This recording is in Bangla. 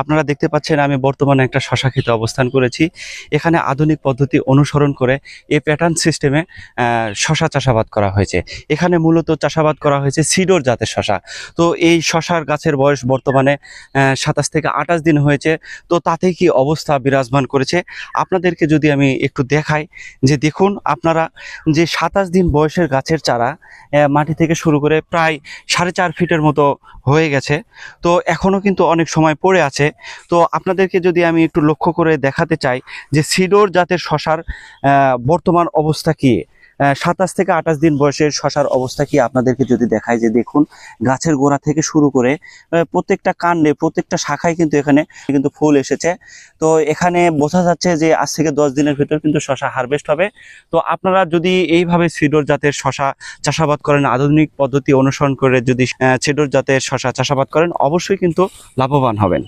আপনারা দেখতে পাচ্ছেন আমি বর্তমানে একটা শশা ক্ষেতে অবস্থান করেছি। এখানে আধুনিক পদ্ধতি অনুসরণ করে এই প্যাটার্ন সিস্টেমে শশা চাষাবাদ করা হয়েছে। এখানে মূলত চাষাবাদ করা হয়েছে সিডর জাতের শশা। তো এই শশার গাছের বয়স বর্তমানে ২৭ থেকে ২৮ দিন হয়েছে। তো তাতে কি অবস্থা বিরাজমান করেছে আপনাদেরকে যদি আমি একটু দেখাই, যে দেখুন আপনারা যে ২৭ দিন বয়সের গাছের চারা মাটি থেকে শুরু করে প্রায় ৪.৫ ফিটের মতো হয়ে গেছে। তো এখনও কিন্তু অনেক সময় পড়ে আছে। তো আপনাদেরকে যদি আমি একটু লক্ষ্য করে দেখাতে চাই যে সিডর জাতের শশার বর্তমান অবস্থা কি, ২৭ থেকে ২৮ দিন বয়সের শশার অবস্থা কি আপনাদেরকে যদি দেখায়, যে দেখুন গাছের গোড়া থেকে শুরু করে প্রত্যেকটা কাণ্ডে প্রত্যেকটা শাখায় কিন্তু এখানে কিন্তু ফুল এসেছে। তো এখানে বোঝা যাচ্ছে যে আজ থেকে 10 দিনের ভিতর কিন্তু শশা হারভেস্ট হবে। তো আপনারা যদি এইভাবে সিডর জাতের শশা চাষাবাদ করেন, আধুনিক পদ্ধতি অনুসরণ করে যদি সিডর জাতের শশা চাষাবাদ করেন, অবশ্যই কিন্তু লাভবান হবেন।